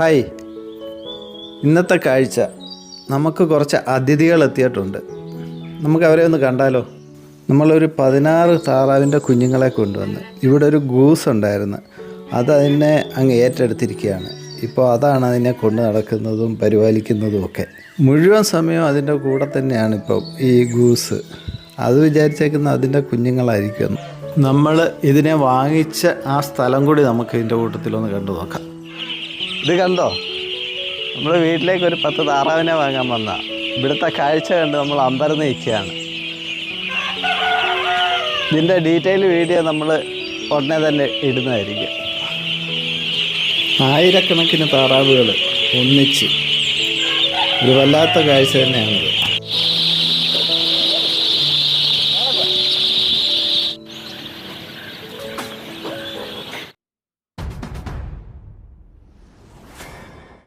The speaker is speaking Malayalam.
ഹായ്, ഇന്നത്തെ കാഴ്ച നമുക്ക് കുറച്ച് അതിഥികൾ എത്തിയിട്ടുണ്ട്. നമുക്ക് അവരെ ഒന്ന് കണ്ടാലോ? നമ്മളൊരു 16 താറാവിൻ്റെ കുഞ്ഞുങ്ങളെ കൊണ്ടുവന്ന് ഇവിടെ ഒരു ഗൂസ് ഉണ്ടായിരുന്നു. അതിനെ അങ്ങ് ഏറ്റെടുത്തിരിക്കുകയാണ്. ഇപ്പോൾ അതാണ് അതിനെ കൊണ്ട് നടക്കുന്നതും പരിപാലിക്കുന്നതും ഒക്കെ. മുഴുവൻ സമയവും അതിൻ്റെ കൂടെ തന്നെയാണ് ഇപ്പം ഈ ഗൂസ്. അത് വിചാരിച്ചേക്കുന്ന അതിൻ്റെ കുഞ്ഞുങ്ങളായിരിക്കും. നമ്മൾ ഇതിനെ വാങ്ങിച്ച ആ സ്ഥലം കൂടി നമുക്ക് ഇതിൻ്റെ കൂട്ടത്തിലൊന്ന് കണ്ടു നോക്കാം. ഇത് കണ്ടോ, നമ്മൾ വീട്ടിലേക്ക് ഒരു 10 താറാവിനെ വാങ്ങാൻ വന്ന ഇവിടുത്തെ കാഴ്ച കണ്ട് നമ്മൾ അമ്പരന്ന് നിൽക്കുകയാണ്. ഇതിൻ്റെ ഡീറ്റെയിൽ വീഡിയോ നമ്മൾ ഉടനെ തന്നെ ഇടുന്നതായിരിക്കും. ആയിരക്കണക്കിന് താറാവുകൾ ഒന്നിച്ച് ഒരു വല്ലാത്ത കാഴ്ച തന്നെയാണിത്.